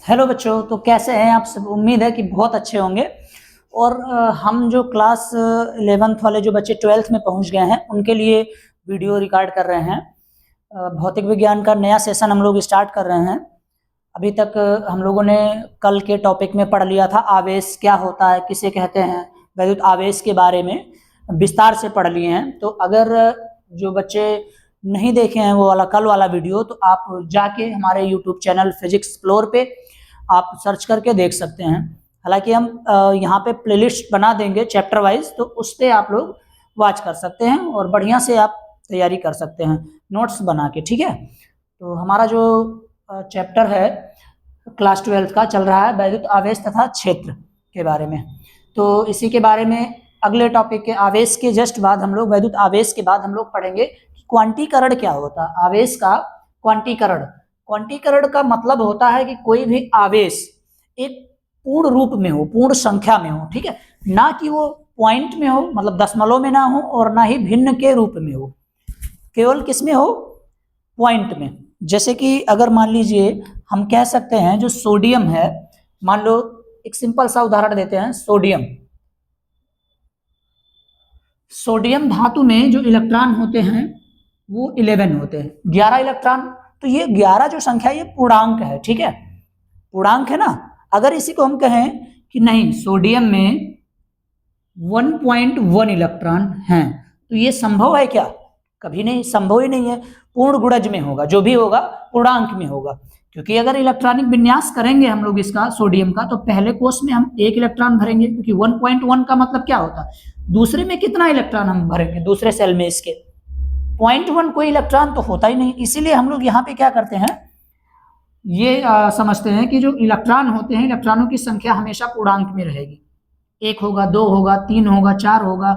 Hello बच्चों, तो कैसे हैं आप सब। उम्मीद है कि बहुत अच्छे होंगे। और हम जो क्लास 11th वाले जो बच्चे 12th में पहुंच गए हैं उनके लिए वीडियो रिकॉर्ड कर रहे हैं। भौतिक विज्ञान का नया सेशन हम लोग स्टार्ट कर रहे हैं। अभी तक हम लोगों ने कल के टॉपिक में पढ़ लिया था आवेश क्या होता है, किसे कहते हैं, वैद्युत आवेश के बारे में विस्तार से पढ़ लिए हैं। तो अगर जो बच्चे नहीं देखे हैं वो वाला कल वाला वीडियो, तो आप जाके हमारे यूट्यूब चैनल फिजिक्स एक्सप्लोर पे आप सर्च करके देख सकते हैं। हालांकि हम यहाँ पे प्लेलिस्ट बना देंगे चैप्टर वाइज, तो उस पर आप लोग वॉच कर सकते हैं और बढ़िया से आप तैयारी कर सकते हैं नोट्स बना के। ठीक है, तो हमारा जो चैप्टर है क्लास 12th का चल रहा है वैद्युत आवेश तथा क्षेत्र के बारे में। तो इसी के बारे में अगले टॉपिक के आवेश के जस्ट बाद हम लोग वैद्युत आवेश के बाद हम लोग पढ़ेंगे कि क्वांटीकरण क्या होता है। आवेश का क्वांटीकरण, क्वांटीकरण का मतलब होता है कि कोई भी आवेश एक पूर्ण रूप में हो, पूर्ण संख्या में हो। ठीक है, ना कि वो पॉइंट में हो, मतलब दशमलव में ना हो, और ना ही भिन्न के रूप में हो, केवल किस में हो, पॉइंट में। जैसे कि अगर मान लीजिए हम कह सकते हैं जो सोडियम है, मान लो एक सिंपल सा उदाहरण देते हैं। सोडियम, सोडियम धातु में जो इलेक्ट्रॉन होते हैं वो 11 होते हैं, 11 इलेक्ट्रॉन। तो ये 11 जो संख्या ये पूर्णांक है। ठीक है, पूर्णांक है ना। अगर इसी को हम कहें कि नहीं, सोडियम में 1.1 इलेक्ट्रॉन हैं, तो ये संभव है क्या? कभी नहीं, संभव ही नहीं है। पूर्ण गुणज में होगा, जो भी होगा पूर्णांक में होगा। क्योंकि अगर इलेक्ट्रॉनिक विन्यास करेंगे हम लोग इसका, सोडियम का, तो पहले कोष में हम 1 इलेक्ट्रॉन भरेंगे, क्योंकि 1.1 का मतलब क्या होता है, दूसरे में कितना इलेक्ट्रॉन हम भरेंगे, दूसरे सेल में इसके 0.1 कोई इलेक्ट्रॉन तो होता ही नहीं। इसीलिए हम लोग यहाँ पे क्या करते हैं, ये समझते हैं कि जो इलेक्ट्रॉन होते हैं, इलेक्ट्रॉनों की संख्या हमेशा पूर्णांक में रहेगी। 1 होगा, 2 होगा, 3 होगा, 4 होगा,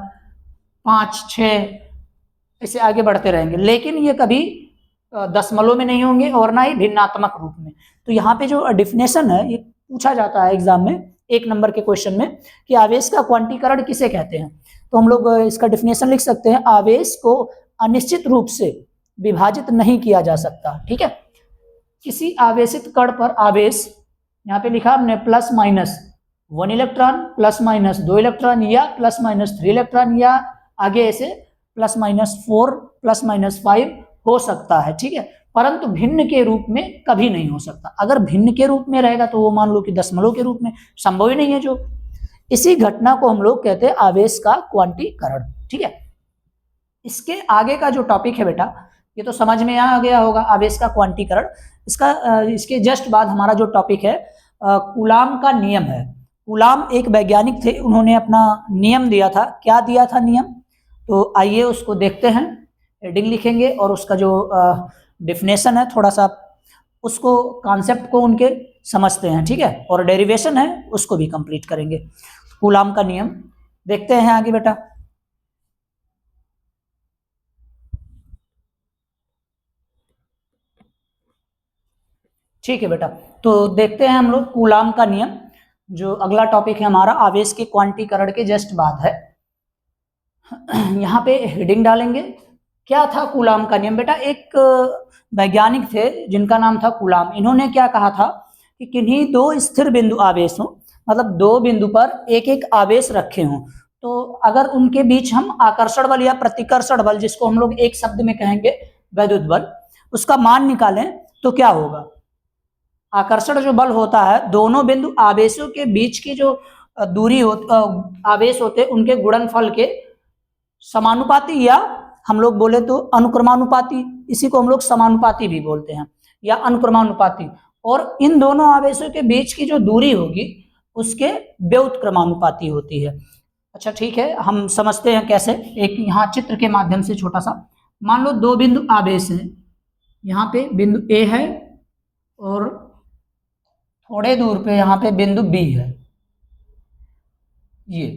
5, 6, ऐसे आगे बढ़ते रहेंगे। लेकिन ये कभी दशमलव में नहीं होंगे और ना ही भिन्नात्मक रूप में। तो यहाँ पे जो डिफिनेशन है ये पूछा जाता है एग्जाम में, 1 नंबर के क्वेश्चन में, कि आवेश का क्वांटीकरण किसे कहते हैं। तो हम लोग इसका डिफिनेशन लिख सकते हैं, आवेश को अनिश्चित रूप से विभाजित नहीं किया जा सकता। ठीक है, किसी आवेशित कण पर आवेश, यहाँ पे लिखा हमने plus minus 1 electron, plus minus 2 electron, या प्लस माइनस 3 इलेक्ट्रॉन, या आगे ऐसे प्लस माइनस 4, प्लस माइनस 5 हो सकता है। ठीक है, परंतु भिन्न के रूप में कभी नहीं हो सकता। अगर भिन्न के रूप में रहेगा तो वो मान लो कि दशमलव के रूप में, संभव ही नहीं है जो। इसी घटना को हम लोग कहते हैं आवेश का क्वांटीकरण। ठीक है, इसके आगे का जो टॉपिक है बेटा, ये तो समझ में आ गया होगा, आवेश का क्वांटीकरण। इसके जस्ट बाद हमारा जो टॉपिक है कूलाम का नियम है। कूलाम एक वैज्ञानिक थे, उन्होंने अपना नियम दिया था। क्या दिया था नियम, तो आइए उसको देखते हैं। हेडिंग लिखेंगे और उसका जो डिफिनेशन है, थोड़ा सा उसको, कॉन्सेप्ट को उनके समझते हैं। ठीक है, और डेरिवेशन है उसको भी कंप्लीट करेंगे। कूलाम का नियम देखते हैं आगे बेटा। ठीक है बेटा, तो देखते हैं हम लोग कूलाम का नियम। जो अगला टॉपिक है हमारा आवेश के क्वांटीकरण के जस्ट बाद है। यहाँ पे हेडिंग डालेंगे, क्या था कूलाम का नियम। बेटा एक वैज्ञानिक थे जिनका नाम था कूलाम। इन्होंने क्या कहा था कि किन्हीं 2 स्थिर बिंदु आवेश हो, मतलब 2 बिंदु पर एक एक आवेश रखे हों, तो अगर उनके बीच हम आकर्षण बल या प्रतिकर्षण बल, जिसको हम लोग एक शब्द में कहेंगे वैद्युत बल, उसका मान निकालें तो क्या होगा। आकर्षण जो बल होता है, दोनों बिंदु आवेशों के बीच की जो दूरी हो, आवेश होते उनके गुणनफल के समानुपाती, या हम लोग बोले तो अनुक्रमानुपाती, इसी को हम लोग समानुपाती भी बोलते हैं, या अनुक्रमानुपाती। और इन दोनों आवेशों के बीच की जो दूरी होगी उसके व्युत्क्रमानुपाती होती है। अच्छा ठीक है, हम समझते हैं कैसे। एक यहाँ चित्र के माध्यम से छोटा सा, मान लो 2 बिंदु आवेश हैं। यहाँ पे बिंदु ए है और थोड़े दूर पे यहाँ पे बिंदु बी है। ये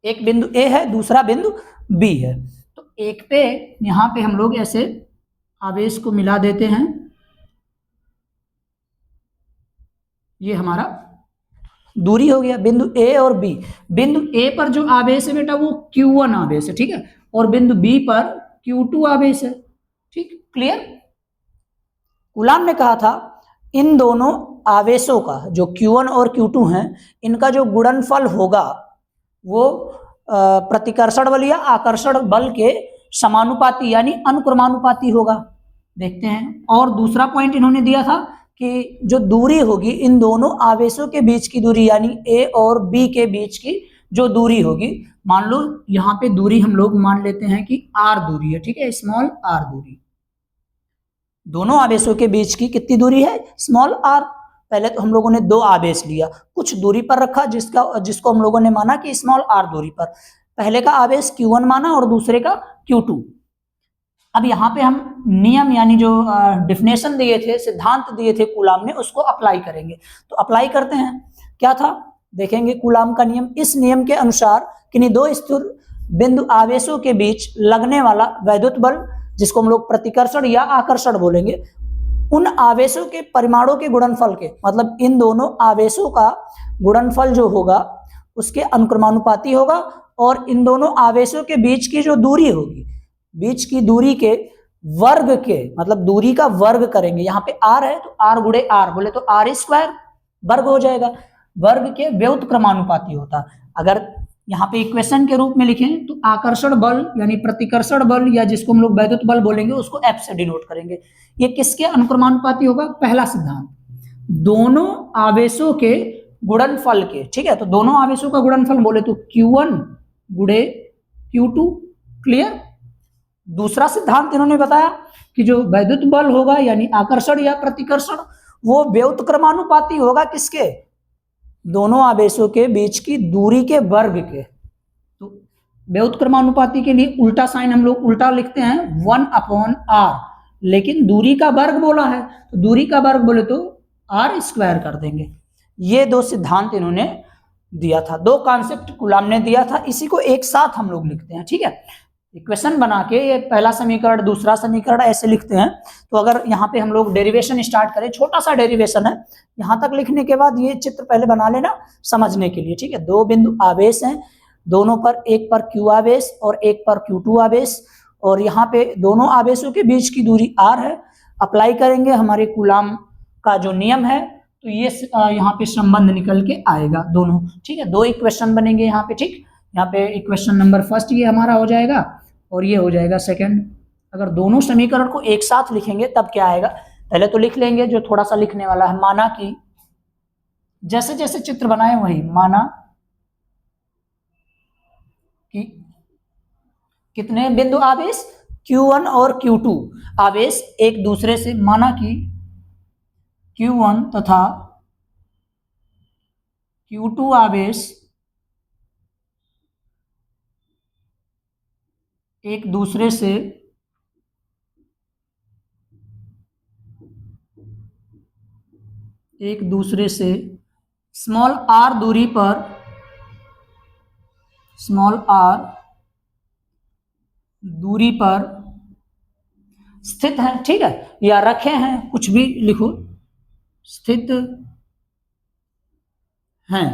एक बिंदु ए है, दूसरा बिंदु बी है। तो एक पे यहाँ पे हम लोग ऐसे आवेश को मिला देते हैं। ये हमारा दूरी हो गया, बिंदु ए और बी। बिंदु ए पर जो आवेश है बेटा वो Q1 आवेश है। ठीक है, और बिंदु बी पर Q2 आवेश है। ठीक, क्लियर। कूलाम ने कहा था इन दोनों आवेशों का, जो Q1 और Q2 हैं, इनका जो गुणनफल होगा वो प्रतिकर्षण बल या आकर्षण बल के समानुपाती यानी अनुक्रमानुपाती होगा। देखते हैं। और दूसरा पॉइंट इन्होंने दिया था कि जो दूरी होगी इन दोनों आवेशों के बीच की दूरी यानी A और B के बीच की जो दूरी होगी, मान लो यहाँ पे दूरी हम लोग मान लेते हैं कि R दूरी है, ठीक है, स्मॉल r दूरी। दोनों आवेशों के बीच की कितनी दूरी है? Small r। पहले तो हम लोगों ने दो आवेश लिया, कुछ दूरी पर रखा जिसको हम लोगों ने माना कि स्मॉल r दूरी पर। पहले का आवेश Q1 माना और दूसरे का Q2। अब यहाँ पे हम नियम यानी जो डिफिनेशन दिए थे, सिद्धांत दिए थे कूलाम ने, उसको अप्लाई करेंगे। तो अप्लाई करते हैं। क्या था? देखेंगे कूलाम का नियम। इस नियम के अनुसार किन्हीं दो स्थिर बिंदु आवेशों के बीच लगने वाला वैद्युत बल, जिसको हम लोग प्रतिकर्षण या आकर्षण बोलेंगे, उन आवेशों के परिमाणों के गुणनफल के, मतलब इन दोनों आवेशों का गुणनफल जो होगा उसके अनुक्रमानुपाती होगा, और इन दोनों आवेशों के बीच की जो दूरी होगी, बीच की दूरी के वर्ग के, मतलब दूरी का वर्ग करेंगे। यहाँ पे r है तो r गुणे r बोले तो r स्क्वायर वर्ग हो जाएगा। वर्ग के व्युत्क्रमानुपाती होता। अगर यहाँ पे इक्वेशन के रूप में लिखें तो आकर्षण बल यानी प्रतिकर्षण बल या जिसको हम लोग वैद्युत बल बोलेंगे उसको F से डिनोट करेंगे। ये किसके अनुक्रमानुपाती होगा? पहला सिद्धांत, दोनों आवेशों के गुणनफल के, ठीक है। तो दोनों आवेशों का गुणनफल बोले तो Q1 गुणे Q2। क्लियर? दूसरा सिद्धांत इन्होंने बताया कि जो वैद्युत बल होगा यानी आकर्षण या प्रतिकर्षण, वो व्युत्क्रमानुपाती होगा किसके? दोनों आवेशों के बीच की दूरी के वर्ग के। तो व्युत्क्रमानुपाती के लिए उल्टा साइन हम लोग उल्टा लिखते हैं 1/r, लेकिन दूरी का वर्ग बोला है तो दूरी का वर्ग बोले तो r स्क्वायर कर देंगे। ये दो सिद्धांत इन्होंने दिया था, दो कॉन्सेप्ट कूलाम ने दिया था, इसी को एक साथ हम लोग लिखते हैं, ठीक है। इक्वेशन बना के ये पहला समीकरण दूसरा समीकरण ऐसे लिखते हैं। तो अगर यहाँ पे हम लोग डेरिवेशन स्टार्ट करें, छोटा सा डेरिवेशन है, यहाँ तक लिखने के बाद ये चित्र पहले बना लेना समझने के लिए, ठीक है। दो बिंदु आवेश हैं, दोनों पर, एक पर Q आवेश और एक पर Q2 आवेश, और यहाँ पे दोनों आवेशों के बीच की दूरी r है। अप्लाई करेंगे हमारे कूलाम का जो नियम है, तो ये यहाँ पे संबंध निकल के आएगा दोनों, ठीक है। दो इक्वेशन बनेंगे यहाँ पे, ठीक। यहाँ पे इक्वेशन नंबर फर्स्ट ये हमारा हो जाएगा और ये हो जाएगा सेकंड। अगर दोनों समीकरण को एक साथ लिखेंगे तब क्या आएगा? पहले तो लिख लेंगे जो थोड़ा सा लिखने वाला है, माना कि, जैसे जैसे चित्र बनाए वही, माना कि कितने बिंदु आवेश Q1 और Q2 आवेश एक दूसरे से, माना कि Q1 तथा Q2 आवेश एक दूसरे से स्मॉल r दूरी पर, स्मॉल r दूरी पर स्थित है, ठीक है, या रखे हैं, कुछ भी लिखो, स्थित हैं।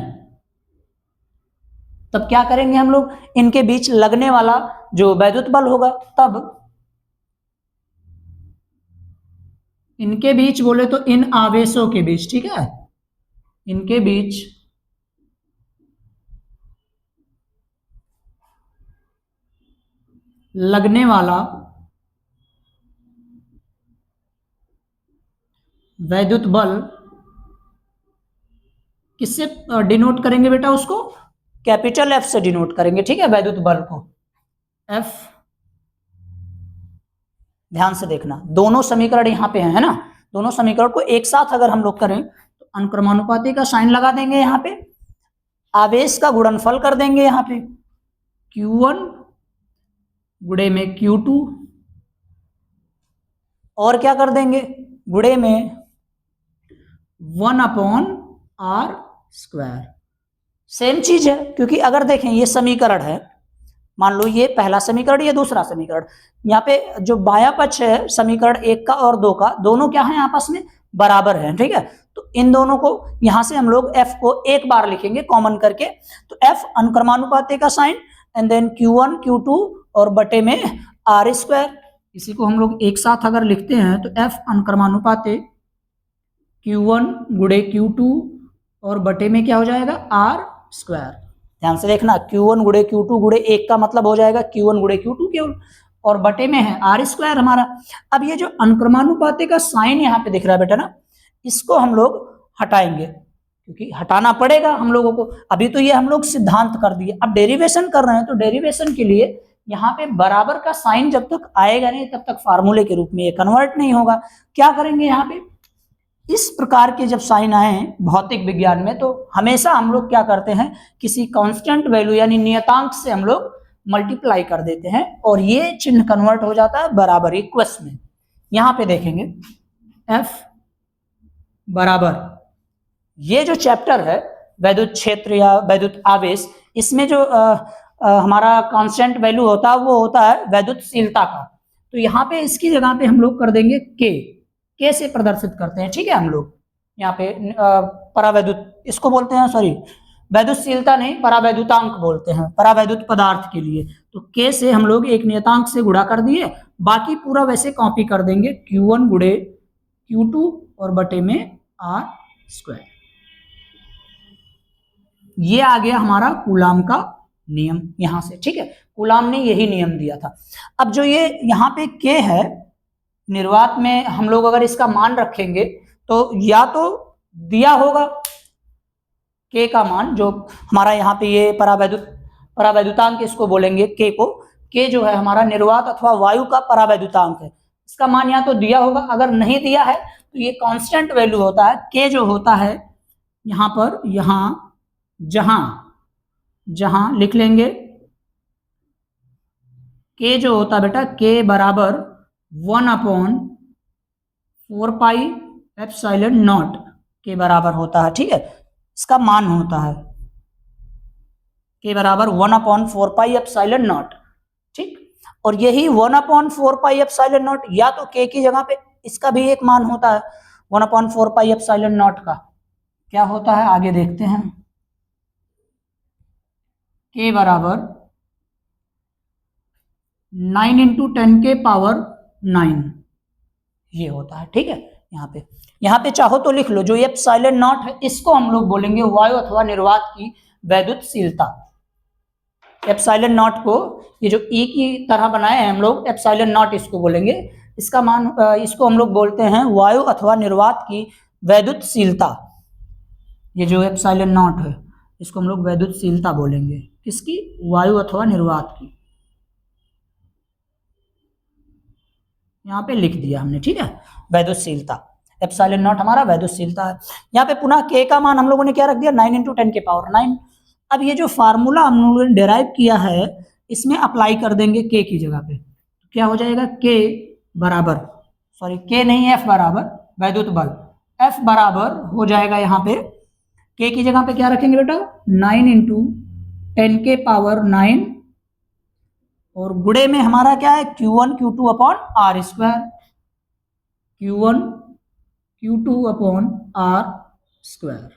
तब क्या करेंगे हम लोग? इनके बीच लगने वाला जो वैद्युत बल होगा, तब इनके बीच बोले तो इन आवेशों के बीच, ठीक है, इनके बीच लगने वाला वैद्युत बल किससे डिनोट करेंगे बेटा? उसको कैपिटल F से डिनोट करेंगे, ठीक है, वैद्युत बल को F। ध्यान से देखना, दोनों समीकरण यहाँ पे है ना, दोनों समीकरण को एक साथ अगर हम लोग करें तो अनुक्रमानुपाती का साइन लगा देंगे, यहाँ पे आवेश का गुणनफल कर देंगे, यहाँ पे Q1 गुणे में Q2, और क्या कर देंगे? गुणे में 1/r स्क्वायर। सेम चीज है, क्योंकि अगर देखें ये समीकरण है, मान लो ये पहला समीकरण, ये दूसरा समीकरण, यहाँ पे जो बायां पक्ष है समीकरण 1 का और 2 का, दोनों क्या है? आपस में बराबर है, ठीक है। तो इन दोनों को यहां से हम लोग F को एक बार लिखेंगे कॉमन करके, तो F अनुक्रमानुपाती का sign and then Q1 Q2 और बटे में r स्क्वायर। इसी को हम लोग एक साथ अगर लिखते हैं तो F अनुक्रमानुपाती Q1 गुणे Q2 और बटे में क्या हो जाएगा R स्क्वायर। ध्यान से देखना, Q1 गुणे Q2 गुणे 1 का मतलब हो जाएगा Q1 गुणे Q2 केवल, और बटे में है R स्क्वायर हमारा। अब ये जो अनुक्रमानुपाती का साइन यहाँ पे दिख रहा है बेटा ना, इसको हम लोग हटाएंगे, क्योंकि हटाना पड़ेगा हम लोगों को। अभी तो ये हम लोग सिद्धांत कर दिए, अब डेरिवेशन कर रहे हैं, तो डेरिवेशन के लिए यहाँ पे बराबर का साइन जब तक आएगा नहीं तब तक फार्मूले के रूप में ये कन्वर्ट नहीं होगा। क्या करेंगे यहाँ पे, इस प्रकार के जब साइन आए हैं भौतिक विज्ञान में, तो हमेशा हम लोग क्या करते हैं, किसी कांस्टेंट वैल्यू यानी नियतांक से हम लोग मल्टीप्लाई कर देते हैं और ये चिन्ह कन्वर्ट हो जाता है बराबर इक्वस में। यहां पे देखेंगे F बराबर, ये जो चैप्टर है वैद्युत क्षेत्र या वैद्युत आवेश, इसमें जो हमारा कांस्टेंट वैल्यू होता है वो होता है वैद्युतशीलता का। तो यहाँ पे इसकी जगह पे हम लोग कर देंगे के से प्रदर्शित करते हैं, ठीक है। हम लोग यहाँ पे परावैद्युत इसको बोलते हैं, सॉरी वैद्युतशीलता नहीं, परावैद्युतांक बोलते हैं परावैद्युत पदार्थ के लिए। तो के से हम लोग एक नियतांक से गुणा कर दिए, बाकी पूरा वैसे कॉपी कर देंगे Q1 गुणे Q2 और बटे में R स्क्वायर। ये आ गया हमारा कूलाम का नियम यहां से, ठीक है। कूलाम ने यही नियम दिया था। अब जो ये यहाँ पे के है, निर्वात में हम लोग अगर इसका मान रखेंगे तो या तो दिया होगा के का मान, जो हमारा यहाँ पे ये परावैद्युतांक इसको बोलेंगे के को, के जो है हमारा निर्वात अथवा वायु का परावैद्युतांक है, इसका मान या तो दिया होगा। अगर नहीं दिया है तो ये कांस्टेंट वैल्यू होता है, के जो होता है यहाँ पर, यहाँ जहां लिख लेंगे के जो होता है बेटा, के बराबर 1/4 पाई एप्सिलॉन नॉट के बराबर होता है, ठीक है। इसका मान होता है के बराबर 1/4 पाई एप्सिलॉन नॉट, ठीक। और यही 1/4 पाई एप्सिलॉन नॉट, या तो के की जगह पे इसका भी एक मान होता है 1/4 पाई एप्सिलॉन नॉट का। क्या होता है आगे देखते हैं, के बराबर 9 × 10 के पावर 9 ये होता है, ठीक है। यहाँ पे चाहो तो लिख लो, जो ये एप्सिलॉन नॉट है इसको हम लोग बोलेंगे वायु अथवा निर्वात की वैद्युतशीलता। एप्सिलॉन नॉट को ये जो ई की तरह बनाए हैं हम लोग, एप्सिलॉन नॉट इसको बोलेंगे, इसका मान इसको हम लोग बोलते हैं वायु अथवा निर्वात की वैद्युतशीलता। ये जो एप्सिलॉन नॉट है इसको हम लोग वैद्युतशीलता बोलेंगे, किसकी, वायु अथवा निर्वात की। यहाँ पे लिख दिया हमने, ठीक है, वैद्युतशीलता। एप्सिलॉन नॉट हमारा वैद्युतशीलता है। यहाँ पे पुनः के का मान हम लोगों ने क्या रख दिया, 9 × 10 के पावर 9। अब ये जो फार्मूला हम लोगों ने डिराइव किया है इसमें अप्लाई कर देंगे के की जगह पे, क्या हो जाएगा, के बराबर, सॉरी के नहीं, एफ बराबर वैद्युत बल, एफ बराबर हो जाएगा यहाँ पे के की जगह पे क्या रखेंगे बेटा, 9 × 10 के पावर 9 और गुणे में हमारा क्या है, Q1 Q2 upon R square, Q1 Q2 upon R square.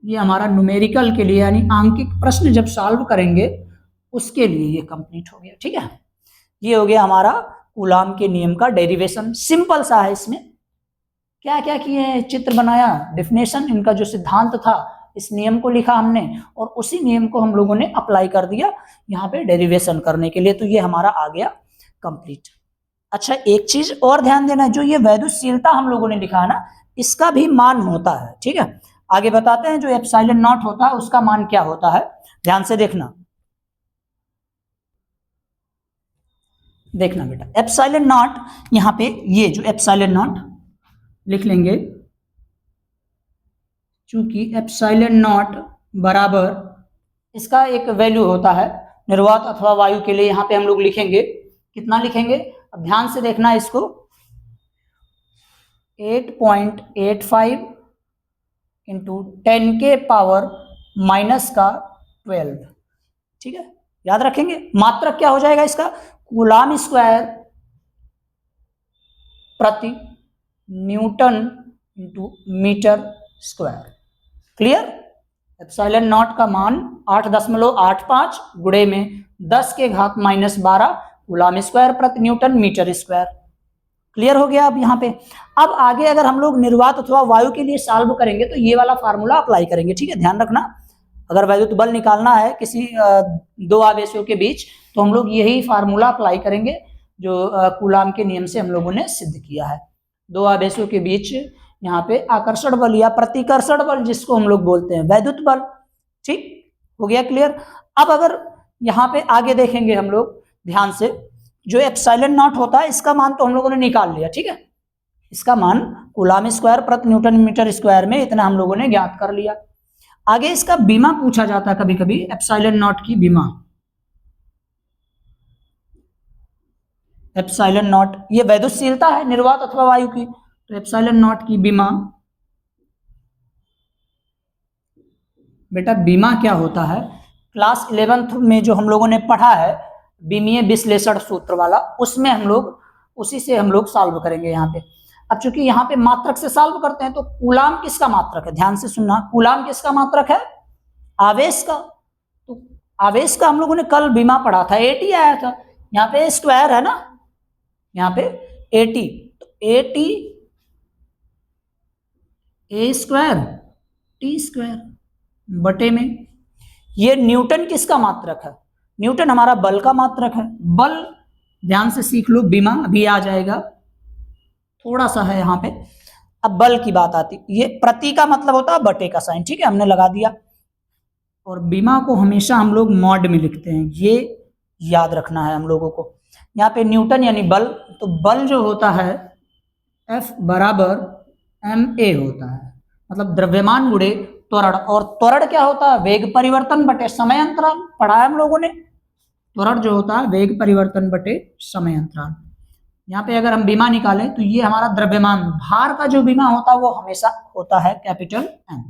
ये हमारा न्यूमेरिकल के लिए यानी आंकिक प्रश्न जब सॉल्व करेंगे उसके लिए ये कंप्लीट हो गया, ठीक है। ये हो गया हमारा कूलाम के नियम का डेरिवेशन, सिंपल सा है। इसमें क्या क्या किए, चित्र बनाया, डेफिनेशन, इनका जो सिद्धांत था इस नियम को लिखा हमने और उसी नियम को हम लोगों ने अप्लाई कर दिया यहाँ पे डेरिवेशन करने के लिए। तो ये हमारा आ गया कंप्लीट। अच्छा, एक चीज और ध्यान देना, जो ये वैद्युतशीलता हम लोगों ने लिखा है ना, इसका भी मान होता है, ठीक है। आगे बताते हैं जो एप्सिलॉन नॉट होता है उसका मान क्या होता है, ध्यान से देखना बेटा। एप्सिलॉन नॉट यहाँ पे, ये जो एप्सिलॉन नॉट लिख लेंगे, चूंकि एप्सिलॉन नॉट बराबर इसका एक वैल्यू होता है निर्वात अथवा वायु के लिए, यहाँ पे हम लोग लिखेंगे, कितना लिखेंगे, अब ध्यान से देखना इसको, 8.85 × 10 के पावर -12, ठीक है, याद रखेंगे। मात्रक क्या हो जाएगा इसका, कूलाम स्क्वायर प्रति newton × metre square. Clear. Epsilon naught का मान 8.85 गुणे में 10 के घात -12 कूलाम स्क्वायर प्रति न्यूटन मीटर स्क्वायर। क्लियर हो गया अब यहाँ पे। अब आगे अगर हम लोग निर्वात अथवा वायु के लिए सॉल्व करेंगे तो ये वाला फार्मूला अप्लाई करेंगे, ठीक है, ध्यान रखना। अगर वैद्युत बल निकालना है किसी दो आवेशों के बीच तो हम लोग यही फार्मूला अप्लाई करेंगे जो कूलाम के नियम से हम लोगों ने सिद्ध किया है। दो आवेशों के बीच यहाँ पे आकर्षण बल या प्रतिकर्षण बल जिसको हम लोग बोलते हैं वैद्युत बल, ठीक हो गया क्लियर। अब अगर यहाँ पे आगे देखेंगे हम लोग ध्यान से, जो एप्सिलॉन नॉट होता है इसका मान तो हम लोगों ने निकाल लिया, ठीक है, इसका मान कूलाम स्क्वायर प्रति न्यूटन मीटर स्क्वायर में इतना हम लोगों ने ज्ञात कर लिया। आगे इसका बीमा पूछा जाता है कभी कभी, एप्सिलॉन नॉट की बीमा, एप्सिलॉन नॉट ये वैद्युतशीलता है निर्वात अथवा वायु की, तो एप्सिलॉन नॉट की बीमा, बेटा बीमा क्या होता है क्लास 11th में जो हम लोगों ने पढ़ा है बीमीय विश्लेषण सूत्र वाला, उसमें हम लोग उसी से हम लोग सॉल्व करेंगे यहाँ पे। अब चूंकि यहाँ पे मात्रक से सॉल्व करते हैं तो कूलाम किसका मात्रक है, ध्यान से सुनना, कूलाम किसका मात्रक है, आवेश का। तो आवेश का हम लोगों ने कल बीमा पढ़ा था, 80 आया था, यहाँ पे स्क्वायर है ना, यहाँ पे 80, तो 80 ए स्क्वायर टी स्क्वायर बटे में, ये न्यूटन किसका मात्रक है, न्यूटन हमारा बल का मात्रक है। बल ध्यान से सीख लो, बीमा अभी आ जाएगा, थोड़ा सा है यहाँ पे। अब बल की बात आती, ये प्रति का मतलब होता है बटे का साइन, ठीक है, हमने लगा दिया। और बीमा को हमेशा हम लोग मॉड में लिखते हैं, ये याद रखना है हम लोगों को। यहाँ पे न्यूटन यानी बल, तो बल जो होता है F बराबर ma होता है, मतलब द्रव्यमान गुणे त्वरण, और त्वरण क्या होता है, वेग परिवर्तन बटे समय अंतराल, पढ़ा है हम लोगों ने। त्वरण जो होता है वेग परिवर्तन बटे समय अंतराल। यहाँ पे अगर हम बीमा निकालें तो ये हमारा द्रव्यमान भार का जो बीमा होता है वो हमेशा होता है कैपिटल M।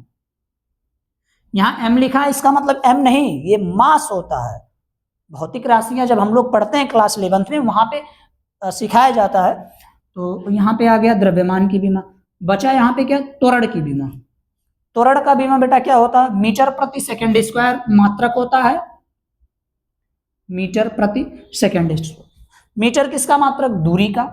यहाँ M लिखा है, इसका मतलब M नहीं, ये मास होता है। भौतिक राशियां जब हम लोग पढ़ते हैं क्लास 11th में, वहां पे सिखाया जाता है। तो यहाँ पे आ गया द्रव्यमान की बीमा, बचा यहाँ पे क्या, त्वरण की बीमा। त्वरण का बीमा बेटा क्या होता है, मीटर प्रति सेकंड स्क्वायर मात्रक होता है, मीटर प्रति सेकंड स्क्वायर। मीटर किसका मात्रक, दूरी का,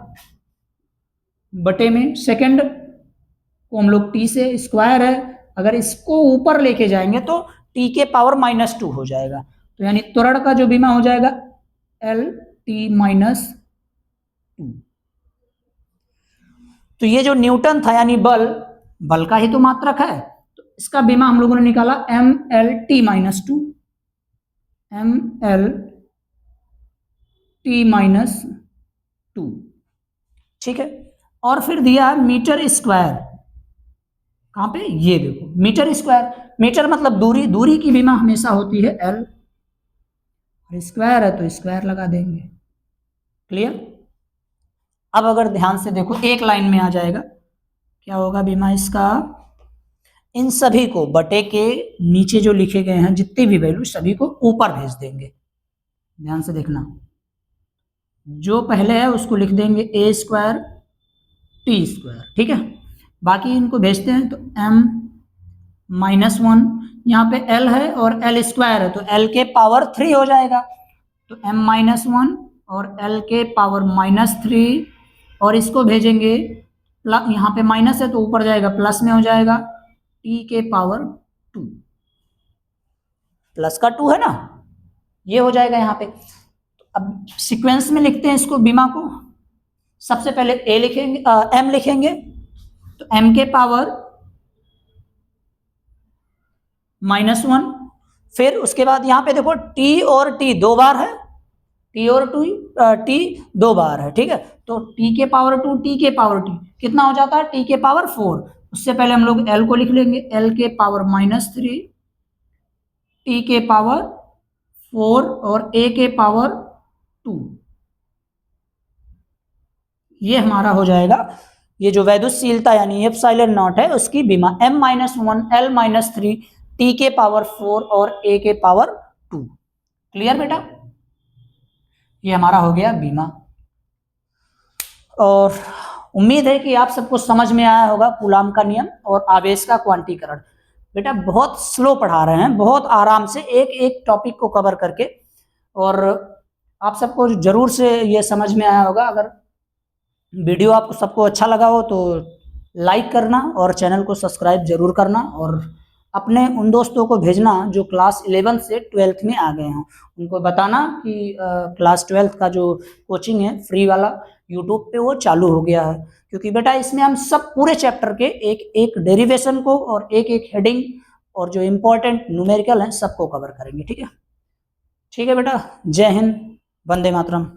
बटे में सेकंड को हम लोग टी से, स्क्वायर है, अगर इसको ऊपर लेके जाएंगे तो टी के पावर -2 हो जाएगा, तो यानी त्वरण का जो बीमा हो जाएगा L T -2। तो ये जो न्यूटन था यानी बल, बल का ही तो मात्रक है, तो इसका बीमा हम लोगों ने निकाला MLT -2, MLT -2, ठीक है। और फिर दिया मीटर स्क्वायर, कहां पे, ये देखो मीटर स्क्वायर, मीटर मतलब दूरी, दूरी की बीमा हमेशा होती है L, और स्क्वायर है तो स्क्वायर लगा देंगे, क्लियर। अब अगर ध्यान से देखो एक लाइन में आ जाएगा, क्या होगा बीमा इसका, इन सभी को बटे के नीचे जो लिखे गए हैं जितने भी वैल्यू सभी को ऊपर भेज देंगे। ध्यान से देखना, जो पहले है उसको लिख देंगे a स्क्वायर टी स्क्वायर, ठीक है, बाकी इनको भेजते हैं तो m -1, यहाँ पे l है और l स्क्वायर है तो l के पावर 3 हो जाएगा, तो m -1 और l के पावर -3, और इसको भेजेंगे यहाँ पे माइनस है तो ऊपर जाएगा प्लस में हो जाएगा t के पावर 2, प्लस का 2 है ना, ये हो जाएगा यहाँ पे। तो अब सीक्वेंस में लिखते हैं इसको बीमा को, सबसे पहले a लिखेंगे, m लिखेंगे, तो m के पावर -1, फिर उसके बाद यहाँ पे देखो t और t 2 बार है, t और t 2 बार है, ठीक है, तो t के पावर 2 t के पावर 2 कितना हो जाता है, t के पावर 4। उससे पहले हम लोग l को लिख लेंगे, l के पावर -3, t के पावर 4 और a के पावर 2, ये हमारा हो जाएगा ये जो वैद्युतशीलता यानी एप्सिलॉन नॉट है उसकी बीमा, m -1 l -3 t के पावर 4 और a के पावर 2। क्लियर बेटा, ये हमारा हो गया बीमा। और उम्मीद है कि आप सबको समझ में आया होगा कूलाम का नियम और आवेश का क्वांटीकरण। बेटा बहुत स्लो पढ़ा रहे हैं, बहुत आराम से एक एक टॉपिक को कवर करके, और आप सबको जरूर से ये समझ में आया होगा। अगर वीडियो आपको सबको अच्छा लगा हो तो लाइक करना और चैनल को सब्सक्राइब जरूर करना, और अपने उन दोस्तों को भेजना जो क्लास 11 से 12th में आ गए हों, उनको बताना कि क्लास 12th का जो कोचिंग है फ्री वाला यूट्यूब पे वो चालू हो गया है। क्योंकि बेटा इसमें हम सब पूरे चैप्टर के एक एक डेरिवेशन को और एक एक हेडिंग और जो इम्पोर्टेंट न्यूमेरिकल हैं सबको कवर करेंगे। ठीक है बेटा, जय हिंद, वंदे मातरम।